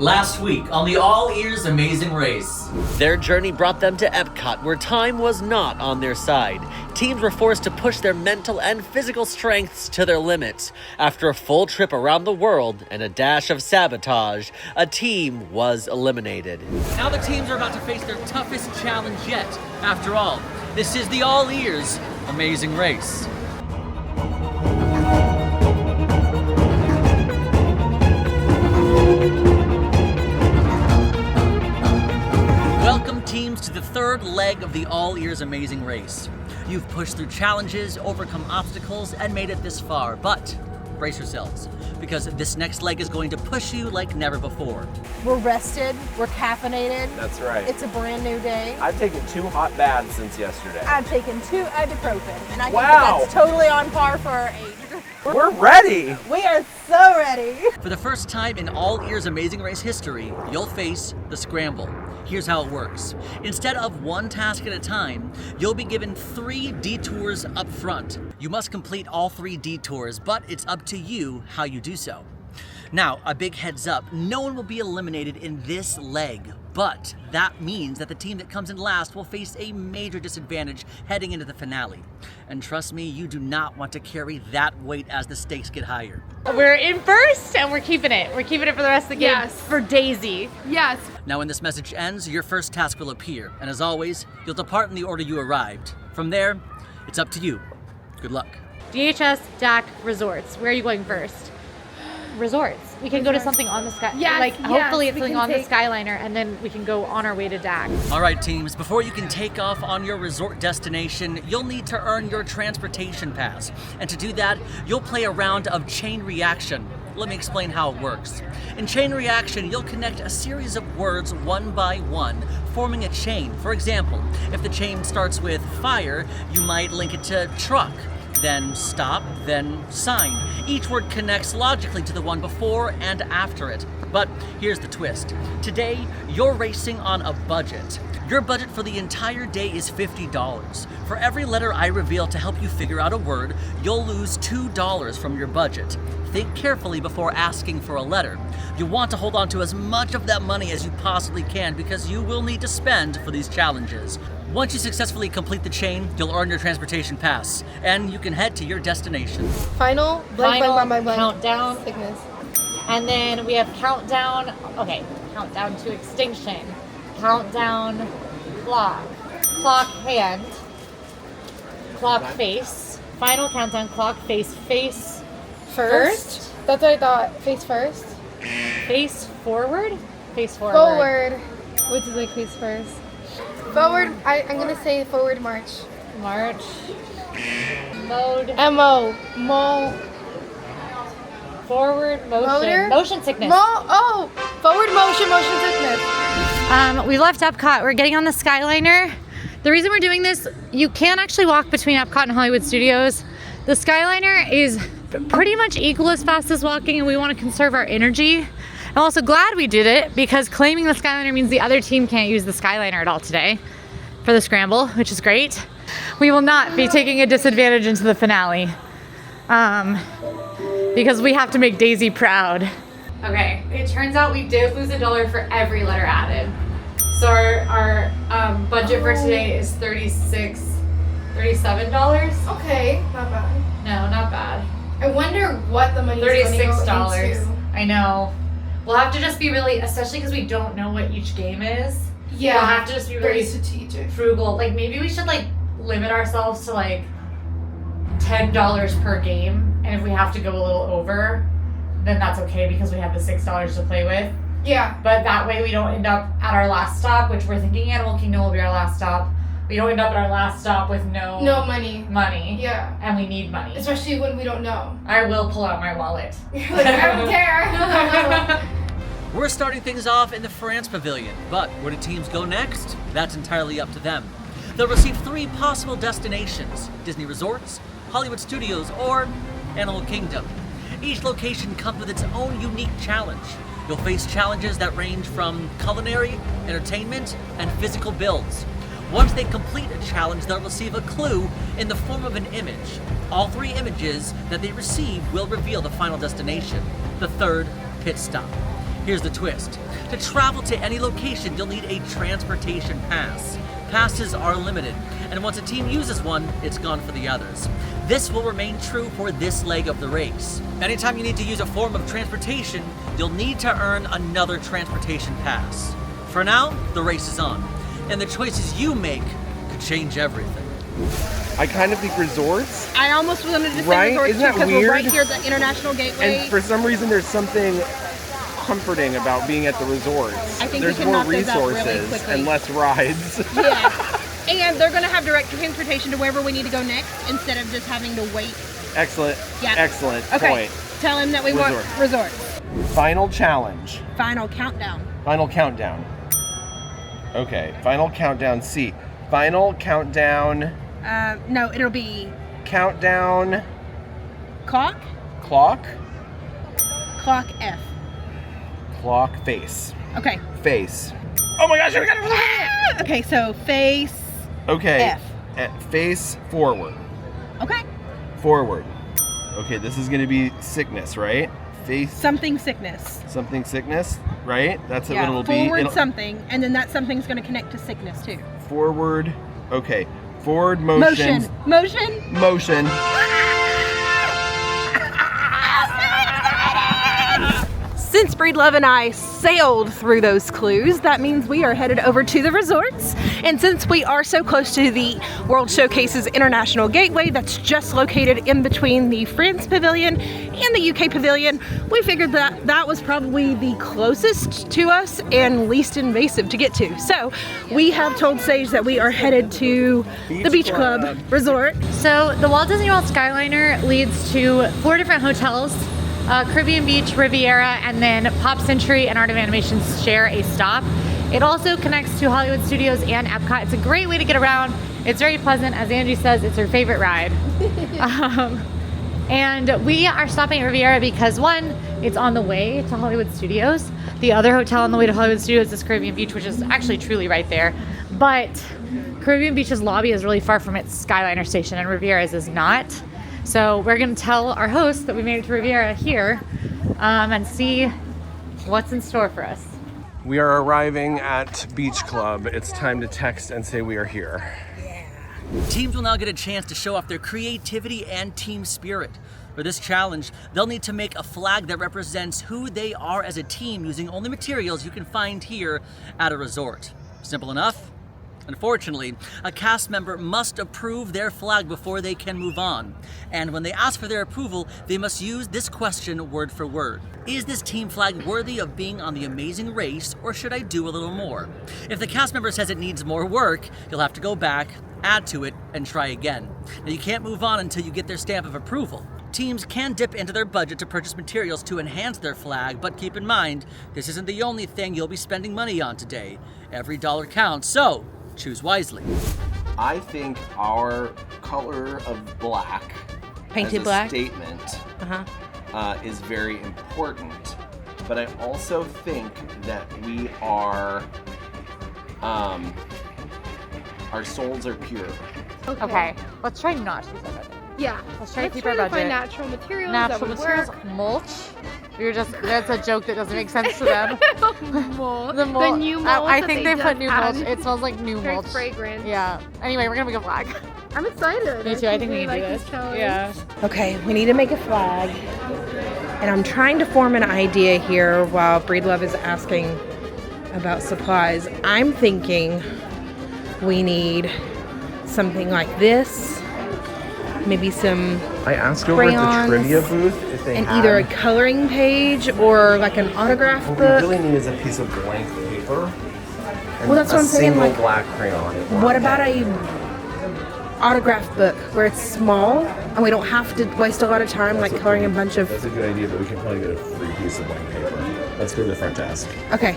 Last week on the AllEars Amazing Race. Their journey brought them to Epcot, where time was not on their side. Teams were forced to push their mental and physical strengths to their limits. After a full trip around the world and a dash of sabotage, a team was eliminated. Now the teams are about to face their toughest challenge yet. After all, this is the AllEars Amazing Race. Welcome teams to the third leg of the AllEars Amazing Race. You've pushed through challenges, overcome obstacles, and made it this far, but brace yourselves, because this next leg is going to push you like never before. We're rested, we're caffeinated. That's right. It's a brand new day. I've taken 2 hot baths since yesterday. I've taken 2 ibuprofen, and I think Wow. that's totally on par for our age. We're ready! We are so ready. For the first time in AllEars Amazing Race history, you'll face the Scramble. Here's how it works. Instead of 1 task at a time, you'll be given 3 detours up front. You must complete all 3 detours, but it's up to you how you do so. Now, a big heads up, no one will be eliminated in this leg, but that means that the team that comes in last will face a major disadvantage heading into the finale. And trust me, you do not want to carry that weight as the stakes get higher. We're in first and we're keeping it. We're keeping it for the rest of the game. Yes. For Daisy. Yes. Now when this message ends, your first task will appear, and as always, you'll depart in the order you arrived. From there, it's up to you. Good luck. DHS, DAC, resorts. Where are you going first? Resorts. We can go to something on the sky. Yes, like hopefully yes, it's we something can on the take- Skyliner, and then we can go on our way to DAC. All right, teams, before you can take off on your resort destination, you'll need to earn your transportation pass. And to do that, you'll play a round of chain reaction. Let me explain how it works. In chain reaction, you'll connect a series of words one by one, forming a chain. For example, if the chain starts with fire, you might link it to truck, then stop, then sign. Each word connects logically to the one before and after it. But here's the twist. Today, you're racing on a budget. Your budget for the entire day is $50. For every letter I reveal to help you figure out a word, you'll lose $2 from your budget. Think carefully before asking for a letter. You want to hold on to as much of that money as you possibly can because you will need to spend for these challenges. Once you successfully complete the chain, you'll earn your transportation pass, and you can head to your destination. Final blank, Final blank, blank, blank. countdown. Sickness. And then we have countdown. Okay, countdown to extinction. Countdown clock. Clock hand. Clock face. Final countdown clock face. Face First? That's what I thought. Face first. Face forward. Face forward. Forward. Which is like face first. Forward. I'm gonna say forward march. March. Mode. M-O. Mo. Forward motion. Motor? Motion sickness. Forward motion sickness. We left Epcot. We're getting on the Skyliner. The reason we're doing this, you can actually walk between Epcot and Hollywood Studios. The Skyliner is pretty much equal as fast as walking, and we want to conserve our energy. I'm also glad we did it because claiming the Skyliner means the other team can't use the Skyliner at all today for the scramble, which is great. We will not be taking a disadvantage into the finale because we have to make Daisy proud. Okay, it turns out we did lose $1 for every letter added. So our budget for today is $37. Okay, not bad. No, not bad. I wonder what the money is going to go $36. into. I know. We'll have to just be really, especially because we don't know what each game is. Yeah. We'll have to just be Very really strategic. frugal. Like maybe we should like limit ourselves to like $10 per game, and if we have to go a little over, then that's okay because we have the $6 to play with. Yeah. But that way we don't end up at our last stop, which we're thinking Animal Kingdom will be our last stop. We don't end up at our last stop with no money. Yeah. And we need money. Especially when we don't know. I will pull out my wallet. Like, I don't care. We're starting things off in the France Pavilion, but where do teams go next? That's entirely up to them. They'll receive 3 possible destinations: Disney Resorts, Hollywood Studios, or Animal Kingdom. Each location comes with its own unique challenge. You'll face challenges that range from culinary, entertainment, and physical builds. Once they complete a challenge, they'll receive a clue in the form of an image. All 3 images that they receive will reveal the final destination, the 3rd pit stop. Here's the twist. To travel to any location, you'll need a transportation pass. Passes are limited, and once a team uses one, it's gone for the others. This will remain true for this leg of the race. Anytime you need to use a form of transportation, you'll need to earn another transportation pass. For now, the race is on, and the choices you make could change everything. I kind of think resorts, I almost wanted to say Right? resorts Isn't that because we're right weird? here at the International Gateway. and for some reason there's something comforting about being at the resorts. I think we there's can more knock those out really resources quickly. and less rides. Yeah. And they're going to have direct transportation to wherever we need to go next instead of just having to wait. Excellent. Yeah. Excellent Okay. point. Tell him that we want resorts. Final challenge. Final countdown. Final countdown. Okay. Final countdown C. Final countdown. No, it'll be Countdown. clock, Clock. clock F. Clock face. Okay. Face. Oh my gosh, we got it! Okay, so face. Okay. F. Face forward. Okay. Forward. Okay, this is gonna be sickness, right? Face Something sickness. something sickness, right? That's what Yeah, it'll be. forward something, and then that something's going to connect to sickness too. Forward. Okay. Forward motion. Motion. Motion. Since Breedlove and I sailed through those clues, that means we are headed over to the resorts. And since we are so close to the World Showcase's International Gateway that's just located in between the France Pavilion and the UK Pavilion, we figured that that was probably the closest to us and least invasive to get to. So we have told Sage that we are headed to the Beach Club Resort. So the Walt Disney World Skyliner leads to 4 different hotels. Caribbean Beach, Riviera, and then Pop Century and Art of Animation share a stop. It also connects to Hollywood Studios and Epcot. It's a great way to get around. It's very pleasant. As Angie says, it's her favorite ride. And we are stopping at Riviera because, one, it's on the way to Hollywood Studios. The other hotel on the way to Hollywood Studios is Caribbean Beach, which is actually truly right there. But Caribbean Beach's lobby is really far from its Skyliner station, and Riviera's is not. So we're gonna tell our host that we made it to Riviera here and see what's in store for us. We are arriving at Beach Club. It's time to text and say we are here. Teams will now get a chance to show off their creativity and team spirit. For this challenge, they'll need to make a flag that represents who they are as a team using only materials you can find here at a resort. Simple enough? Unfortunately, a cast member must approve their flag before they can move on. And when they ask for their approval, they must use this question word for word. Is this team flag worthy of being on the Amazing Race, or should I do a little more? If the cast member says it needs more work, you'll have to go back, add to it, and try again. Now you can't move on until you get their stamp of approval. Teams can dip into their budget to purchase materials to enhance their flag, but keep in mind, this isn't the only thing you'll be spending money on today. Every dollar counts, so choose wisely. I think our color of black, Painted as a black? statement, is very important. But I also think that we are, our souls are pure. Okay, let's try not to use our budget. Yeah. Let's try to keep our Find budget. natural materials. Natural that would materials, work. mulch. That's a joke that doesn't make sense to them. Mulch. The mulch. new mulch. I that think they put just new mulch. added. It smells like new Very mulch. fragrant. Yeah. Anyway, we're gonna make a flag. I'm excited. Me too. I think we need to do really this. like challenge. Yeah. Okay, we need to make a flag. And I'm trying to form an idea here while Breedlove is asking about supplies. I'm thinking we need something like this. Maybe some, I asked over at Crayons, the trivia booth if they and had. either a coloring page or like an autograph What book. we really need is a piece of blank paper. And Well, that's what I'm saying, single like, black crayon. What about a autograph book where it's small and we don't have to waste a lot of time like coloring a bunch of... That's a good idea, but we can probably get a free piece of blank paper. Let's go to the front desk. Okay.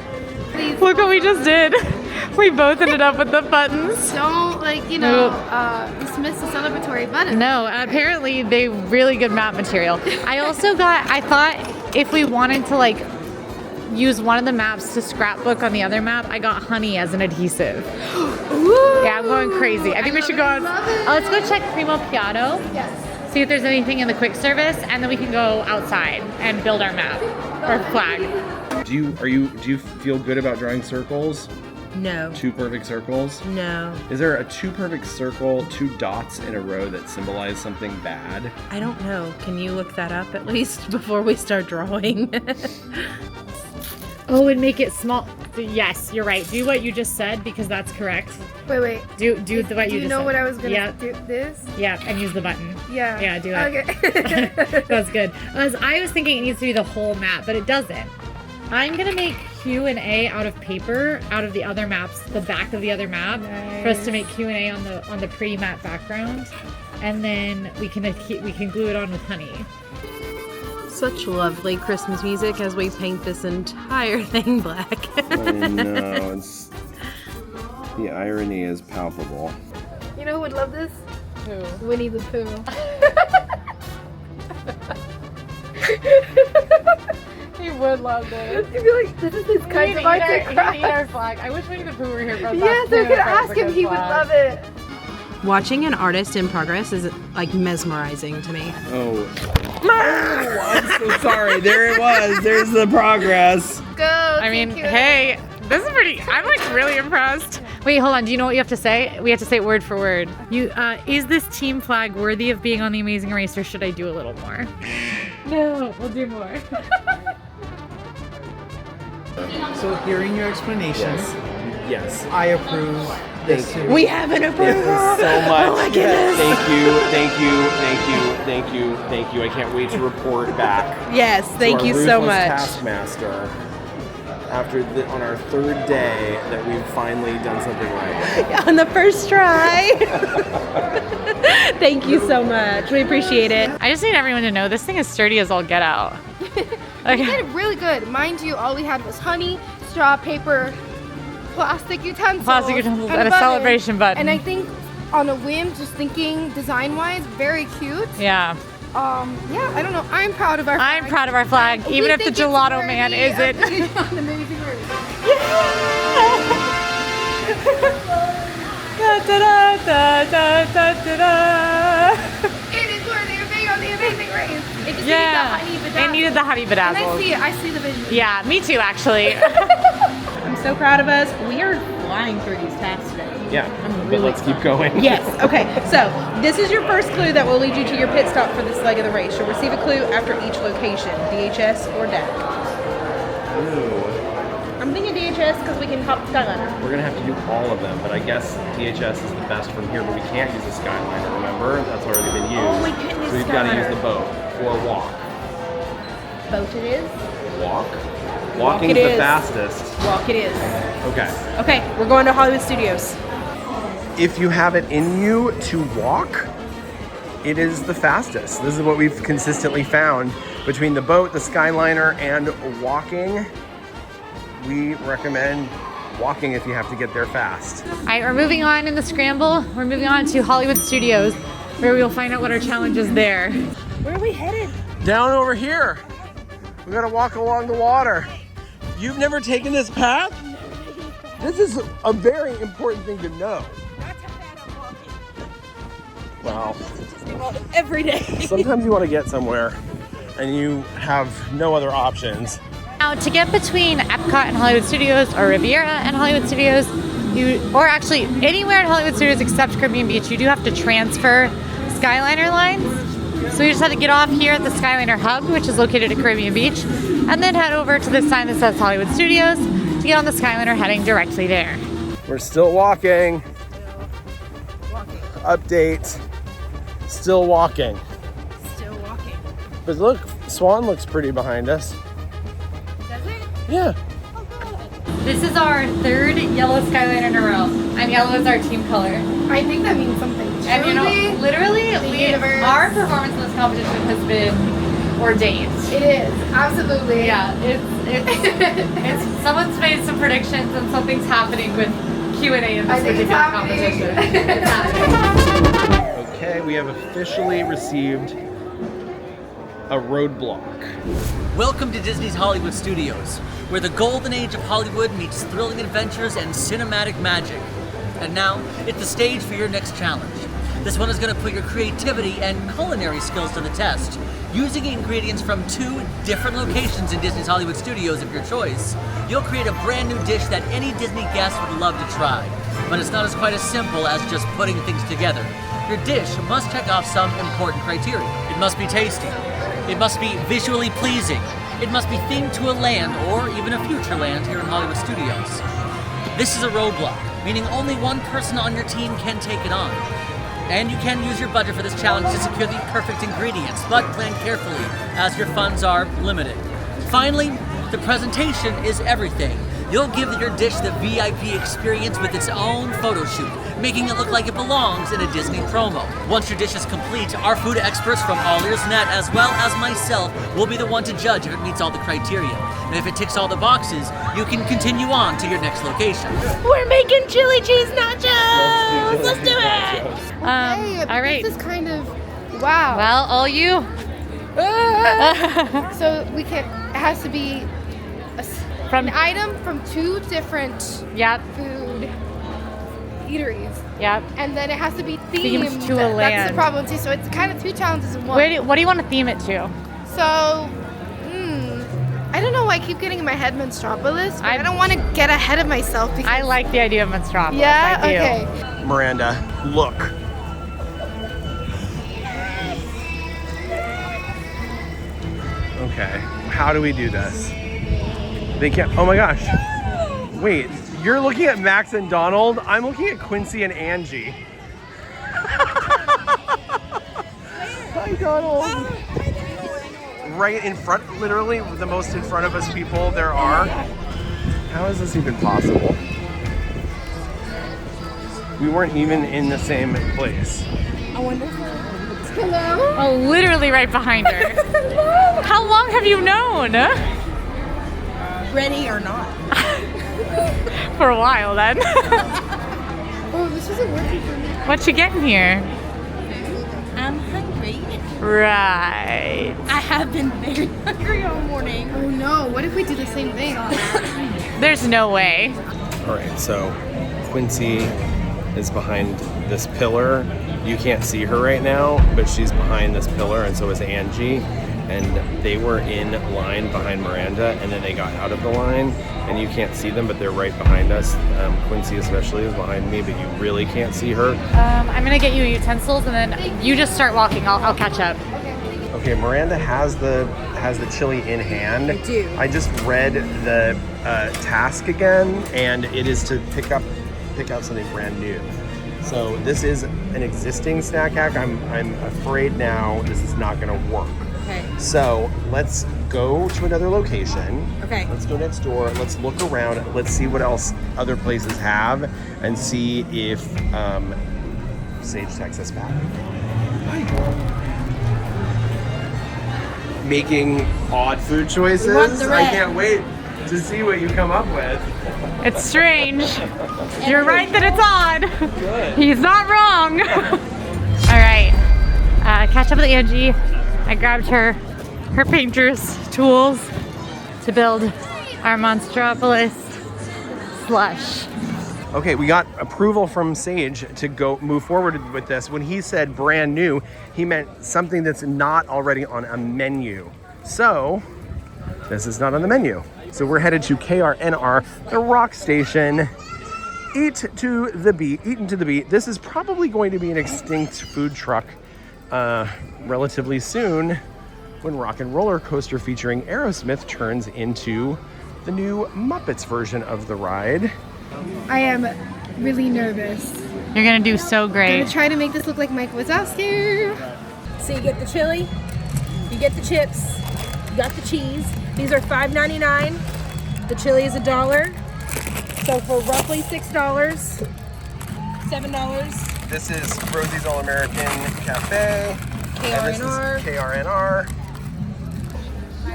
Look what we just did. We both ended up with the buttons. Don't dismiss the celebratory button. No, apparently they really good map material. I thought if we wanted to like use one of the maps to scrapbook on the other map, I got honey as an adhesive. Ooh. Yeah, I'm going crazy. I think we should go on. love it. Let's go check Primo Piano. Yes. See if there's anything in the quick service, and then we can go outside and build our map or flag. Do you feel good about drawing circles? No. 2 perfect circles? No. Is there a 2 perfect circle, 2 dots in a row that symbolize something bad? I don't know. Can you look that up at least before we start drawing? Oh, and make it small. Yes, you're right. Do what you just said because that's correct. Wait. Do what you just said. Do you know what I was gonna do? This? Yeah, and use the button. Yeah. Yeah, do it. Okay. That's good. I was thinking it needs to be the whole map, but it doesn't. I'm gonna make Q and A out of paper, out of the other maps, the back of the other map, for us to make Q and A on the pretty map background, and then we can glue it on with honey. Such lovely Christmas music as we paint this entire thing black. I know, the irony is palpable. You know who would love this? Who? Winnie the Pooh. He would love this. You'd be like, this is his kind of art to We need our flag. I wish Winnie the Pooh were here for us. Yes, we could ask him. He would love it. Watching an artist in progress is like mesmerizing to me. Oh, I'm so sorry. There it was. There's the progress. Go. I mean, hey, this is pretty. I'm like really impressed. Wait, hold on. Do you know what you have to say? We have to say it word for word. Is this team flag worthy of being on the Amazing Race, or should I do a little more? No, we'll do more. So hearing your explanations, Yes. I approve this too. We have an approval. Thank you so much. Oh my goodness. Thank you. I can't wait to report back. Yes, thank to our you so ruthless much. Taskmaster. On our 3rd day that we've finally done something right. On the first try. Thank you so much. We appreciate it. I just need everyone to know this thing is sturdy as all get out. We did it really good. Mind you, all we had was honey, straw, paper, plastic utensils, And a button. celebration button. And I think on a whim, just thinking design-wise, very cute. Yeah. Yeah, I don't know. I'm proud of our flag. I'm proud of our flag, even if the gelato man isn't. On Amazing Race. It is worthy of being on the Amazing Race. It just Needed the honey And I bedazzles. see it. I see the vision. Yeah, me too, actually. I'm so proud of us. We are flying through these tasks today. Yeah, but let's keep going. Yes. Okay. So this is your first clue that will lead you to your pit stop for this leg of the race. You'll receive a clue after each location, DHS or DAC. Ooh. I'm thinking DHS because we can hop Skyliner. We're gonna have to do all of them, but I guess DHS is the best from here, but we can't use the Skyliner, remember? That's already been used. Oh, we couldn't use So we've got to use Skyliner. the boat or walk. Boat it is. Walk? Walking it is the is. fastest. Walk it is. Okay. Okay, we're going to Hollywood Studios. If you have it in you to walk, it is the fastest. This is what we've consistently found. Between the boat, the Skyliner, and walking, we recommend walking if you have to get there fast. All right, we're moving on in the scramble. We're moving on to Hollywood Studios, where we'll find out what our challenge is there. Where are we headed? Down over here. We gotta walk along the water. You've never taken this path? This is a very important thing to know. That's how bad I'm walking. Wow. Every day. Sometimes you want to get somewhere and you have no other options. Now, to get between Epcot and Hollywood Studios, or Riviera and Hollywood Studios, or actually anywhere in Hollywood Studios except Caribbean Beach, you do have to transfer Skyliner lines. So we just had to get off here at the Skyliner Hub, which is located at Caribbean Beach, and then head over to this sign that says Hollywood Studios to get on the Skyliner heading directly there. We're still walking. Update. Still walking. Still walking. But look, Swan looks pretty behind us. Does it? Yeah. This is our 3rd yellow Skyliner in a row, and yellow is our team color. I think that means something. And you know, Truly, literally, universe. our performance in this competition has been ordained. it is. Absolutely. Yeah, it's someone's made some predictions and something's happening with Q&A in this I think it's particular happening. competition. It's happening. Okay, we have officially received a roadblock. Welcome to Disney's Hollywood Studios, where the golden age of Hollywood meets thrilling adventures and cinematic magic. And now, it's the stage for your next challenge. This one is going to put your creativity and culinary skills to the test. Using ingredients from 2 different locations in Disney's Hollywood Studios of your choice, you'll create a brand new dish that any Disney guest would love to try. But it's not quite as simple as just putting things together. Your dish must check off some important criteria. It must be tasty. It must be visually pleasing. It must be themed to a land or even a future land here in Hollywood Studios. This is a roadblock, meaning only one person on your team can take it on. And you can use your budget for this challenge to secure the perfect ingredients, but plan carefully as your funds are limited. Finally, the presentation is everything. You'll give your dish the VIP experience with its own photo shoot, making it look like it belongs in a Disney promo. Once your dish is complete, our food experts from AllEars.net, as well as myself, will be the one to judge if it meets all the criteria. And if it ticks all the boxes, you can continue on to your next location. We're making chili cheese nachos! Let's do it! Hey, all right. This is kind of, wow. Well, all you. So it has to be an item from 2 different Yep. food eateries. Yep. And then it has to be Themed themed to a That's land. the problem too. So it's kind of 2 challenges in one. What do you want to theme it to? So, I don't know why I keep getting in my head Monstropolis, but I don't want to get ahead of myself because I like the idea of Monstropolis. yeah, I do. okay. Miranda, look. Okay, how do we do this? They can't, oh my gosh. Wait, you're looking at Max and Donald? I'm looking at Quincy and Angie. Hi, Donald. Right in front, literally the most in front of us people there are. How is this even possible? We weren't even in the same place. Hello? Oh, literally right behind her. How long have you known? Ready or not? For a while then. Oh, this isn't working for me. What you getting here? I'm hungry. Right. I have been very hungry all morning. Oh no, what if we do the same thing? There's no way. All right, so Quincy is behind this pillar. You can't see her right now, but she's behind this pillar, and so is Angie. And they were in line behind Miranda, and then they got out of the line, and you can't see them, but they're right behind us. Quincy especially is behind me, but you really can't see her. I'm gonna get you utensils, and then you just start walking. I'll catch up. Okay, Miranda has the chili in hand. I do. I just read the task again, and it is to pick out something brand new. So this is an existing snack hack. I'm afraid now this is not going to work. Okay. So let's go to another location. Okay. Let's go next door. Let's look around. Let's see what else other places have, and see if Sage texts us back. Making odd food choices. want the I red. can't wait to see what you come up with. It's strange. You're right that it's odd. Good. He's not wrong. All right. Catch up with Angie. I grabbed her painter's tools to build our Monstropolis slush. Okay, we got approval from Sage to go move forward with this. When he said brand new, he meant something that's not already on a menu. So this is not on the menu. So we're headed to KRNR, the rock station. Eaten to the beat. This is probably going to be an extinct food truck relatively soon when Rock and Roller Coaster featuring Aerosmith turns into the new Muppets version of the ride. I am really nervous. You're gonna do so I'm great. gonna try to make this look like Mike Wazowski. So you get the chili, you get the chips, you got the cheese. These are $5.99. The chili is $1. So for roughly $6, $7. This is Rosie's All American Cafe. And this is KRNR.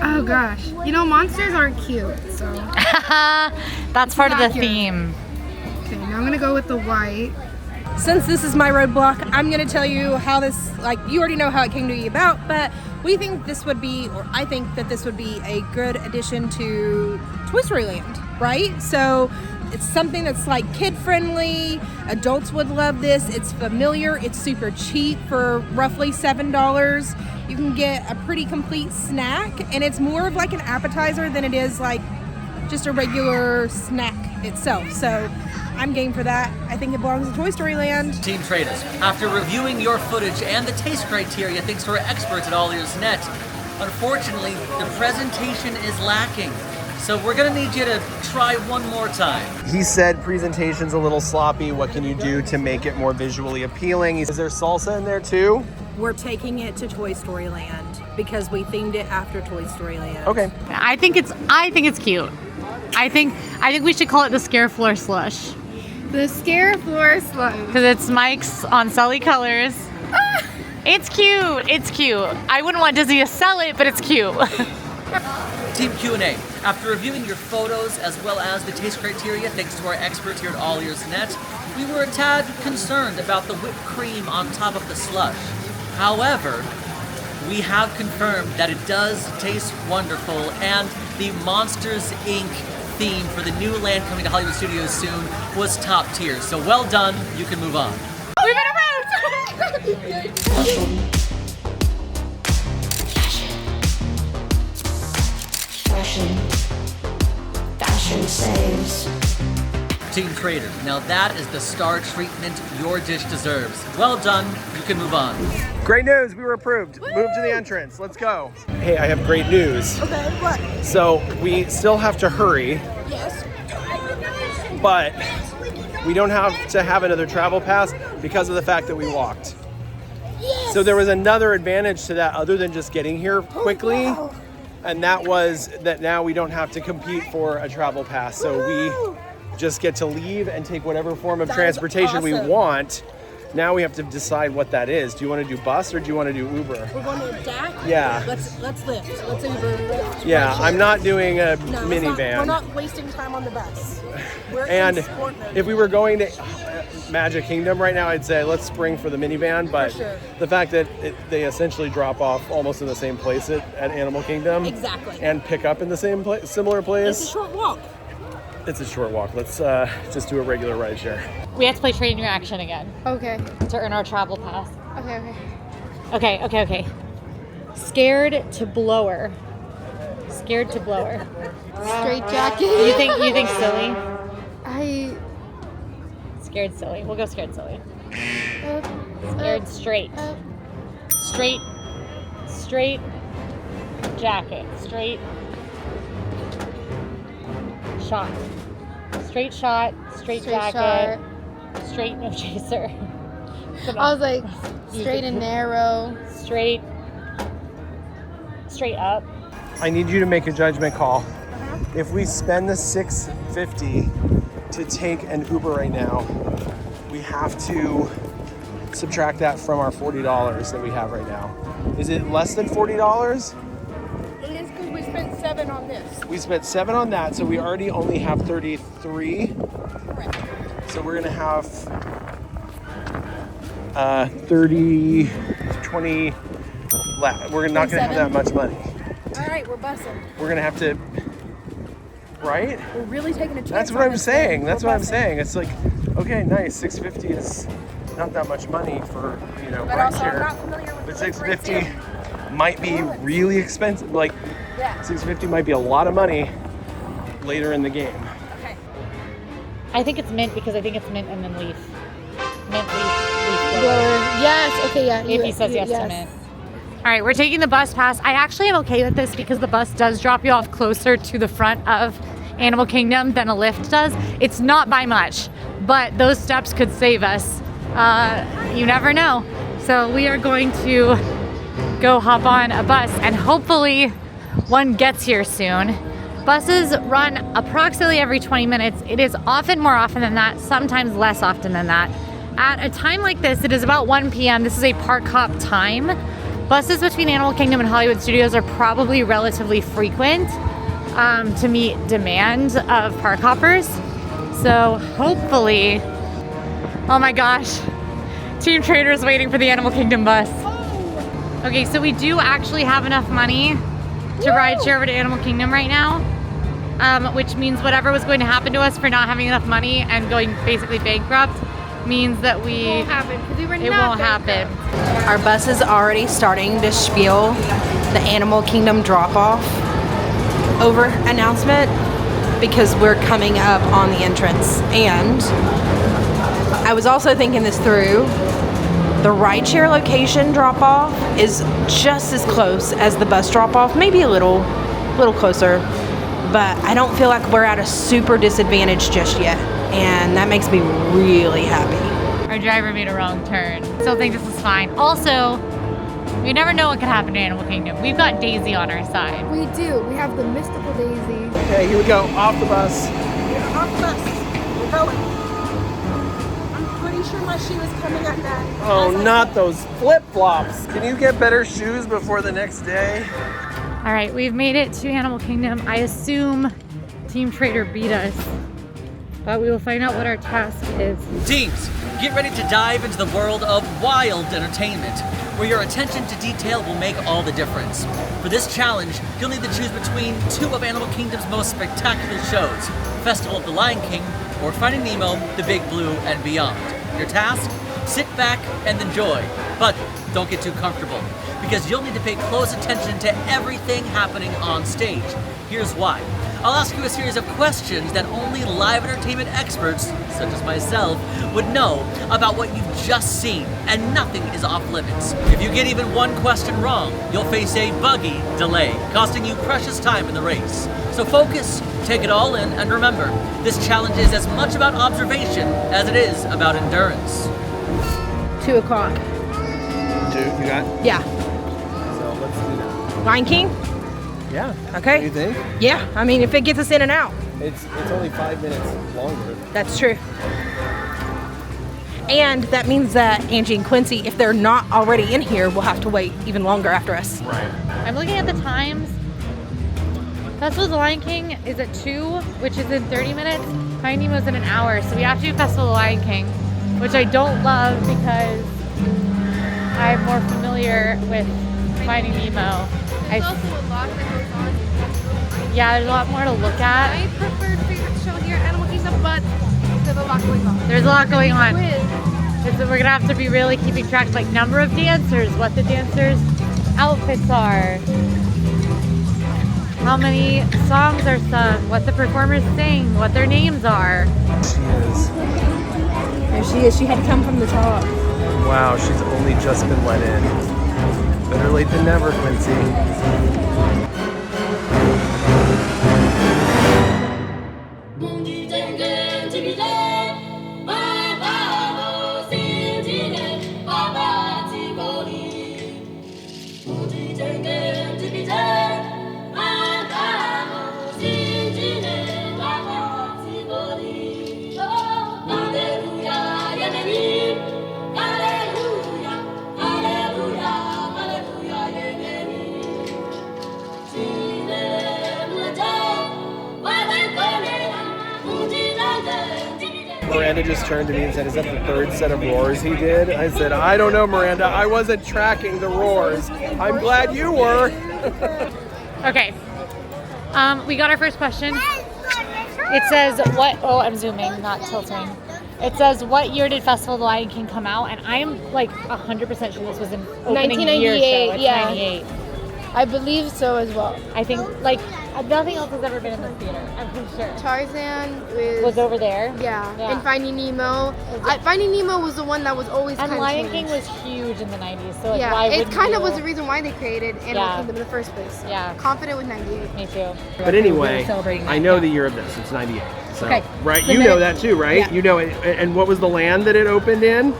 Oh gosh. You know, monsters aren't cute, so. That's part of the not here. theme. Okay, now I'm gonna go with the white. Since this is my roadblock, I'm gonna tell you how this, you already know how it came to be about, but we think this would be, or I think that this would be a good addition to Toy Story Land, right? So It's something that's like kid friendly. Adults would love this. It's familiar. It's super cheap for roughly $7. You can get a pretty complete snack, and it's more of like an appetizer than it is like just a regular snack itself. So I'm game for that. I think it belongs in Toy Story Land. Team Traders, after reviewing your footage and the taste criteria thanks to our experts at AllEars.net, unfortunately, the presentation is lacking. So we're gonna need you to try one more time. He said presentation's a little sloppy. What can you do to make it more visually appealing? Is there salsa in there too? We're taking it to Toy Story Land because we themed it after Toy Story Land. Okay. I think it's cute. I think we should call it the Scare Floor Slush. The Scare Floor Slush. Because it's Mike's on Sully Colors. It's cute. It's cute. I wouldn't want Disney to sell it, but it's cute. Team Q&A, after reviewing your photos as well as the taste criteria thanks to our experts here at AllEars.net, we were a tad concerned about the whipped cream on top of the slush. However, we have confirmed that it does taste wonderful, and the Monsters Inc. theme for the new land coming to Hollywood Studios soon was top tier. So well done, you can move on. We've been approved! Fashion saves. Team Trader, now that is the star treatment your dish deserves. Well done, you can move on. Great news, we were approved. Move to the entrance, let's go. Hey, I have great news. Okay, what? So we still have to hurry, Yes. but we don't have to have another travel pass because of the fact that we walked. Yes. So there was another advantage to that other than just getting here quickly. wow. And that was that now we don't have to compete for a travel pass. So we just get to leave and take whatever form of That is transportation we awesome. want. Now we have to decide what that is. Do you want to do bus or do you want to do Uber? We're going to DAC? Yeah. Let's Lyft. Let's Uber Lyft. Yeah, I'm not doing a No, minivan. we're not wasting time on the bus. We're And in sport mode. if we were going to Magic Kingdom right now, I'd say let's spring for the minivan. But sure. the fact that they essentially drop off almost in the same place at Animal Kingdom, Exactly. and pick up in the same similar place, It's a short walk. it's a short walk. Let's just do a regular ride share. We have to play Train Reaction again Okay. to earn our travel pass. Okay. Okay. Scared to blower. Scared to blower. Straight jacket. You think silly? Scared silly. We'll go scared silly. Scared straight. Straight jacket. Straight shot. Straight shot. Straight jacket. Straight no chaser. I was like, straight and narrow. Straight up. I need you to make a judgment call. If we spend the $6.50 to take an Uber right now, we have to subtract that from our $40 that we have right now. Is it less than $40? It is because we spent $7 on this. We spent $7 on that, so we already only have 33. Correct. So we're gonna have 30, 20 left. We're not gonna have that much money. All right, we're bussing. We're gonna have to, right? We're really taking a chance. That's what on I'm this saying. thing. That's We're what I'm bussing. saying. It's like, okay, nice. $6.50 is not that much money for, But ride also, I'm share. not familiar with But the Lyft rates $6.50 might be really expensive. Like, Yeah. $6.50 might be a lot of money later in the game. Okay. I think it's mint because I think it's mint and then leaf. Mint, leaf Blower. blower. Yes. Okay. Yeah. If he says yes to mint. All right, we're taking the bus pass. I actually am okay with this because the bus does drop you off closer to the front of Animal Kingdom than a Lyft does. It's not by much, but those steps could save us. You never know. So we are going to go hop on a bus and hopefully one gets here soon. Buses run approximately every 20 minutes. It is often more often than that, sometimes less often than that. At a time like this, it is about 1 p.m. This is a park hop time. Buses between Animal Kingdom and Hollywood Studios are probably relatively frequent to meet demand of park hoppers. So hopefully, oh my gosh, Team Trader is waiting for the Animal Kingdom bus. Okay, so we do actually have enough money to ride share over to Animal Kingdom right now. which means whatever was going to happen to us for not having enough money and going basically bankrupt means that It won't happen because we were it not won't happen. Our bus is already starting to spiel the Animal Kingdom drop-off over announcement because we're coming up on the entrance. And I was also thinking this through. The rideshare location drop-off is just as close as the bus drop-off, maybe a little closer, but I don't feel like we're at a super disadvantage just yet, and that makes me really happy. Our driver made a wrong turn. Still think this is fine. Also, you never know what could happen to Animal Kingdom. We've got Daisy on our side. We do. We have the mystical Daisy. Okay, here we go. Off the bus. Off the bus. We're going. I'm pretty sure my shoe is coming up that. Oh, not those flip-flops. Can you get better shoes before the next day? All right, we've made it to Animal Kingdom. I assume Team Trader beat us, but we will find out what our task is. Teams, get ready to dive into the world of wild entertainment, where your attention to detail will make all the difference. For this challenge, you'll need to choose between two of Animal Kingdom's most spectacular shows, Festival of the Lion King or Finding Nemo, The Big Blue, and Beyond. Your task? Sit back and enjoy, but don't get too comfortable, because you'll need to pay close attention to everything happening on stage. Here's why. I'll ask you a series of questions that only live entertainment experts, such as myself, would know about what you've just seen, and nothing is off limits. If you get even one question wrong, you'll face a buggy delay, costing you precious time in the race. So focus, take it all in, and remember, this challenge is as much about observation as it is about endurance. 2 o'clock. Two, you got? Yeah. So let's do that. Lion King? Yeah. Okay. What do you think? Yeah, I mean, if it gets us in and out. It's only 5 minutes longer. That's true. And that means that Angie and Quincy, if they're not already in here, will have to wait even longer after us. Right. I'm looking at the times. Festival of the Lion King is at 2, which is in 30 minutes. Finding Nemo's in an hour, so we have to do Festival of the Lion King, which I don't love because I'm more familiar with Finding Nemo. There's also a lot that goes on. Yeah, there's a lot more to look at. My preferred favorite show here, Animal Kingdom, but there's a lot going on. There's a lot going on. Quiz. We're gonna have to be really keeping track of like number of dancers, what the dancers' outfits are, how many songs are sung, what the performers sing, what their names are. She is. There she is. She had to come from the top. Wow, she's only just been let in. Better late than never, Quincy. Miranda just turned to me and said, "Is that the third set of roars he did?" I said, "I don't know, Miranda. I wasn't tracking the roars. I'm glad you were." Okay. We got our first question. It says what, oh, I'm zooming, not tilting. It says, what year did Festival of the Lion King come out? And I am like 100% sure this was an opening year show. It's 98. I believe so as well. I think like nothing else has ever been in this theater. I'm pretty sure. Tarzan Was over there. Yeah. Yeah. And Finding Nemo. Finding Nemo was the one that was always And kind Lion of King was huge in the 90s, so like yeah, why it wouldn't kind of you? was the reason why they created Animal Kingdom in the first place. Yeah. Confident with 98. Me too. But anyway, celebrating I that, know yeah. the year of this. It's 98. So, Okay. right? So You then know it- that too, right? Yeah. You know it. And what was the land that it opened in?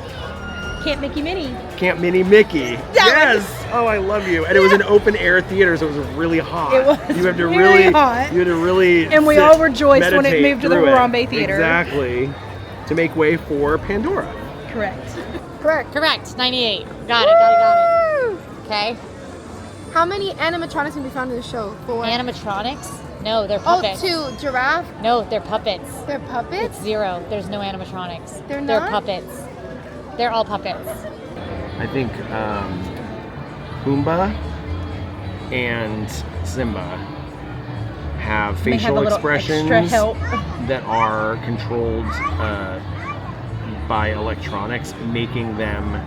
Camp Mickey Minnie. Camp Minnie Mickey. That Yes. Oh, I love you. And it was an open air theater, so it was really hot. It was You have to very really hot. You had to really. And we sit, all rejoiced when it meditate moved to the through it. Harambe Theater. Exactly. To make way for Pandora. Correct. Correct. 98. Got it. Okay. How many animatronics can be found in the show? 4. Animatronics? No, they're Oh, puppets. 2. Giraffe. No, they're puppets. They're puppets. It's 0. There's no animatronics. They're They're not? puppets. They're all puppets. I think Pumbaa and Simba have They have facial a little expressions extra help. that are controlled by electronics, making them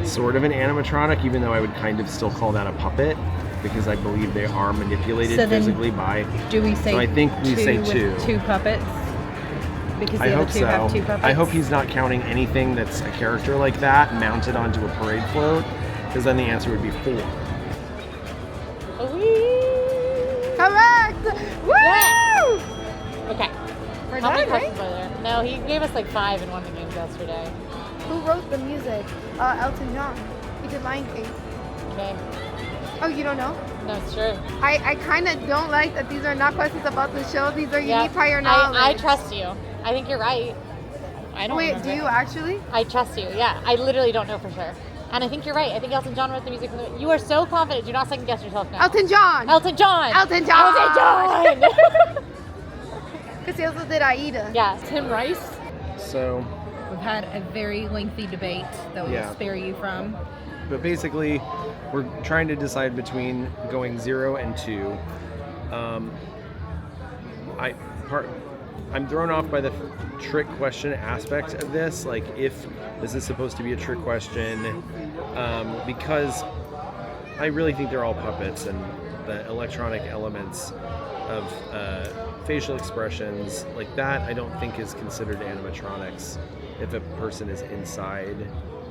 sort of an animatronic, even though I would kind of still call that a puppet, because I believe they are manipulated So then physically by. Do we say So I think we say with two. 2 puppets? Because I the other hope 2 so. have 2 puppets. I hope he's not counting anything that's a character like that mounted onto a parade float, because then the answer would be 4. Correct! Woo! Okay. We're How many done, right? questions are there? No, he gave us like 5 in one of the games yesterday. Who wrote the music? Elton John. He did Lion King. Okay. Oh, you don't know? No, it's true. I kind of don't like that these are not questions about the show. These are you need prior I knowledge. trust you. I think you're right. I don't Wait, remember. do you actually? I trust you. Yeah, I literally don't know for sure. And I think you're right. I think Elton John wrote the music. You are so confident. Do not second guess yourself now. Elton John! Elton John! Elton John! Elton John! Because he also did Aida. Yeah. Tim Rice? So, We've had a very lengthy debate that we'll Yeah. spare you from. but basically, we're trying to decide between going 0 and 2. I'm thrown off by the trick question aspect of this. Like, if this is supposed to be a trick question, because I really think they're all puppets, and the electronic elements of facial expressions like that, I don't think is considered animatronics if a person is inside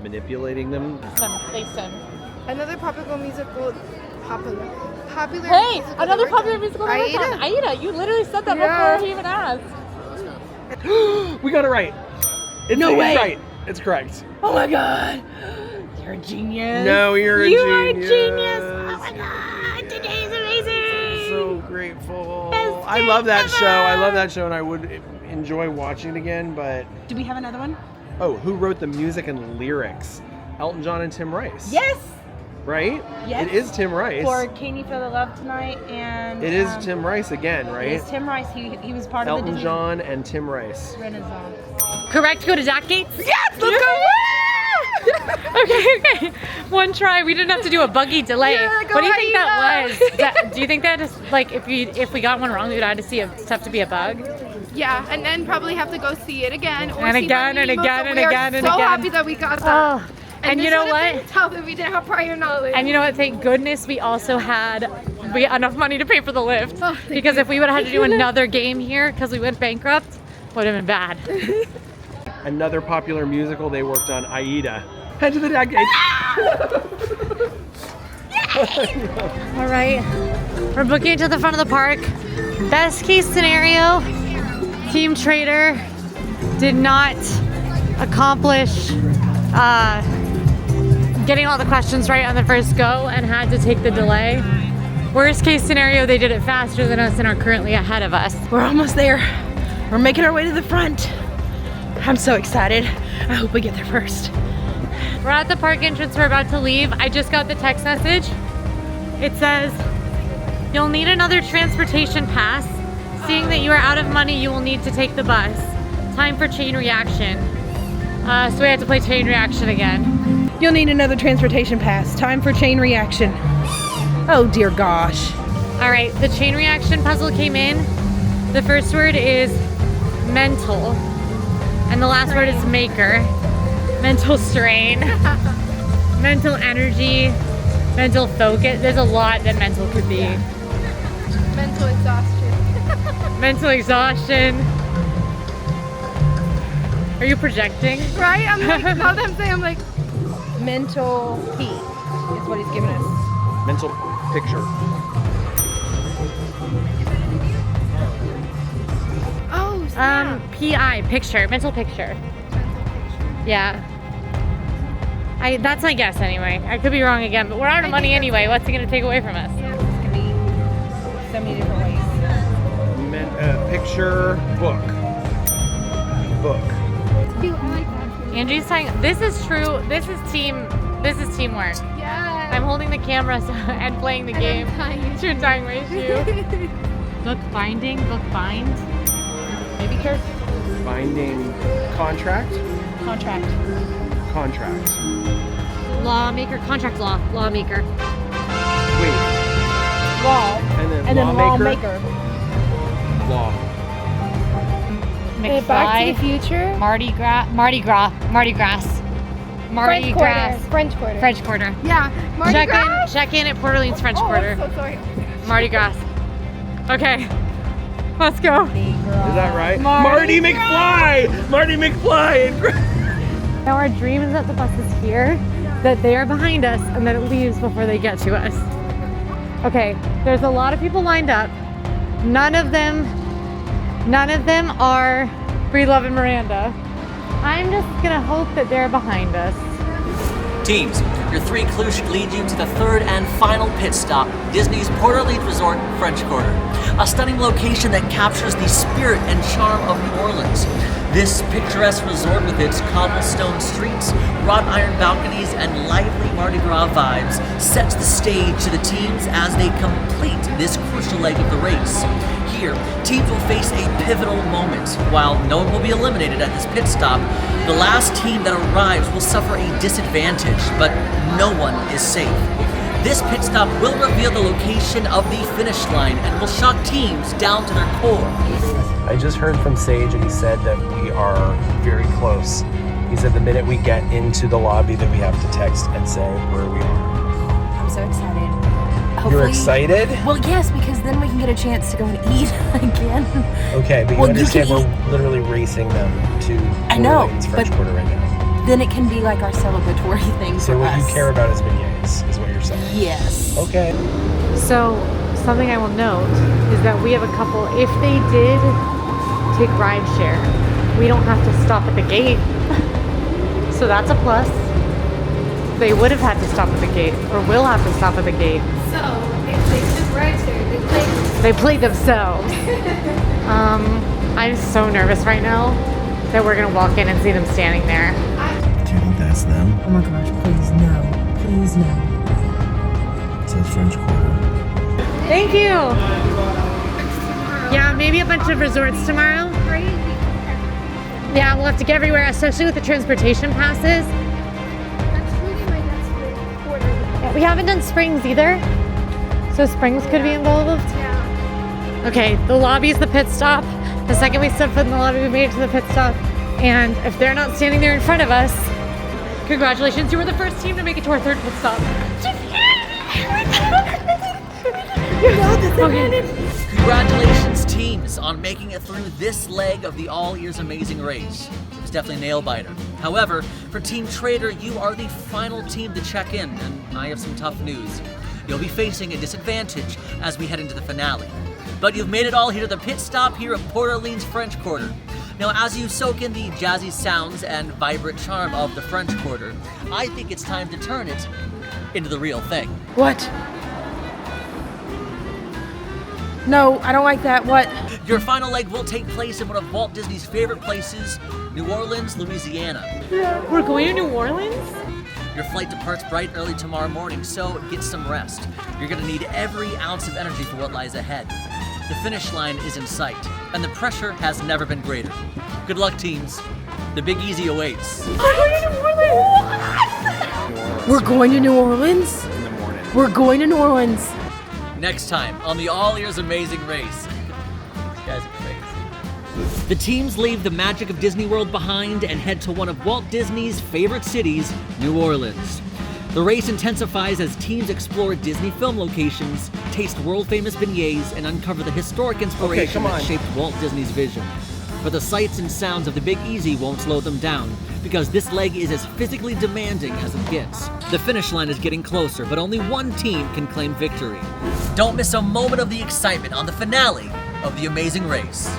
manipulating them. Thanks, Tim. Another popular musical. Popular Hey, musical another that popular worked musical on. that worked on. Aida, you literally said that Yeah. before he even asked. We got it right. It's right. It's correct. Oh my god! You're a genius. No, you're a you genius. are a genius. Oh my god! Today's amazing. So grateful. Best I love that day show. I ever. love that show, and I would enjoy watching it again. But Do we have another one? who wrote the music and lyrics? Elton John and Tim Rice. Yes. Right? Yes. It is Tim Rice. For Can You Feel the Love Tonight? And It is Tim Rice again, It right? is Tim Rice. He was part of the Elton Disney John and Tim Rice. Renaissance. Correct, go to Zach Gates? Yes, let's go! Okay. One try. We didn't have to do a buggy delay. Yeah, go What do you think that Aida. was? Do you think that is like if we got one wrong, we would have to see it's tough to be a bug? Yeah, and then probably have to go see it again. Or And see again, my and emo, again, so and we are again, and so again. happy that we got that. Oh. And you this know would have what? been tough if we didn't have prior knowledge. And you know what? Thank goodness we also had enough money to pay for the lift. Oh, thank Because you. if we would have had to do another game here because we went bankrupt, would have been bad. Another popular musical they worked on, Aida. Head to the deck. All right, we're booking it to the front of the park. Best case scenario, Team Trader did not accomplish getting all the questions right on the first go and had to take the delay. Worst case scenario, they did it faster than us and are currently ahead of us. We're almost there. We're making our way to the front. I'm so excited. I hope we get there first. We're at the park entrance, we're about to leave. I just got the text message. It says, you'll need another transportation pass. Seeing that you are out of money, you will need to take the bus. Time for chain reaction. So we have to play chain reaction again. You'll need another transportation pass. Time for chain reaction. Oh dear gosh. All right, the chain reaction puzzle came in. The first word is mental, and the last word is maker. Mental strain, mental energy, mental focus. There's a lot that mental could be. Mental exhaustion. Mental exhaustion. Are you projecting? Right? I'm like, now that I'm saying, I'm like, Mental P is what he's giving us. Mental picture. oh, snap. PI, picture, mental picture. Yeah. That's my guess anyway. I could be wrong again, but we're out of money anyway. What's it gonna take away from us? This can be so many different ways. Picture, book. Book. Andrew's saying this is true. This is teamwork. Yeah. I'm holding the camera and playing the game. To untying my shoe. Book binding, book bind. Maybe careful. Binding contract. Contract. Contract. Lawmaker, contract law, lawmaker. Wait. Law. And then And then lawmaker. lawmaker. Roadblock. Back to McFly, the Future. Mardi Gras. French Quarter. French Quarter. Yeah. Mardi Gras. Check in at Port Orleans French Oh, Quarter. I'm so sorry. Mardi Gras. Okay, let's go. Is that right? Mardi McFly! Marty McFly! Now our dream is that the bus is here, that they are behind us, and that it leaves before they get to us. Okay, there's a lot of people lined up. None of them are Breedlove and Miranda. I'm just gonna hope that they're behind us. Teams, your 3 clues should lead you to the 3rd and final pit stop, Disney's Port Orleans Resort, French Quarter. A stunning location that captures the spirit and charm of New Orleans. This picturesque resort with its cobblestone streets, wrought iron balconies, and lively Mardi Gras vibes sets the stage to the teams as they complete this crucial leg of the race. Here, teams will face a pivotal moment. While no one will be eliminated at this pit stop, the last team that arrives will suffer a disadvantage, but no one is safe. This pit stop will reveal the location of the finish line and will shock teams down to their core. I just heard from Sage and he said that we are very close. He said the minute we get into the lobby that we have to text and say where we are. I'm so excited. You're excited? Well, yes, because then we can get a chance to go and eat again. Okay, but you Well, understand you we're can literally racing them to I know, Orleans French but- Quarter right now. Then it can be like our celebratory thing So for what us. you care about is beignets, is what you're saying? Yes. Okay. So, something I will note is that we have a couple, if they did take rideshare, we don't have to stop at the gate. So that's a plus. They would have had to stop at the gate, or will have to stop at the gate. So, if they took rideshare, They played themselves. I'm so nervous right now that we're gonna walk in and see them standing there. Do you think that's them? Oh my gosh, please no. Please no. It says French Quarter. Thank you. Yeah, maybe a bunch of resorts tomorrow. crazy. Yeah, we'll have to get everywhere, especially with the transportation passes. That's really my next quarter. Yeah, we haven't done Springs either, so Springs could be involved. Yeah. Okay, the lobby is the pit stop. The second we step foot in the lobby, we made it to the pit stop. And if they're not standing there in front of us, congratulations, you were the first team to make it to our 3rd pit stop. Okay. Congratulations, teams, on making it through this leg of the AllEars Amazing Race. It was definitely a nail-biter. However, for Team Trader, you are the final team to check in, and I have some tough news. You'll be facing a disadvantage as we head into the finale. But you've made it all here to the pit stop here at Port Orleans French Quarter. Now, as you soak in the jazzy sounds and vibrant charm of the French Quarter, I think it's time to turn it into the real thing. What? No, I don't like that. What? Your final leg will take place in one of Walt Disney's favorite places, New Orleans, Louisiana. We're going to New Orleans? Your flight departs bright early tomorrow morning, so get some rest. You're gonna need every ounce of energy for what lies ahead. The finish line is in sight, and the pressure has never been greater. Good luck, teams. The Big Easy awaits. We're going to New Orleans? In the morning. We're going to New Orleans. Next time on the AllEars Amazing Race. These guys are crazy. The teams leave the magic of Disney World behind and head to one of Walt Disney's favorite cities, New Orleans. The race intensifies as teams explore Disney film locations, taste world-famous beignets, and uncover the historic inspiration that shaped Walt Disney's vision. But the sights and sounds of the Big Easy won't slow them down, because this leg is as physically demanding as it gets. The finish line is getting closer, but only one team can claim victory. Don't miss a moment of the excitement on the finale of The Amazing Race.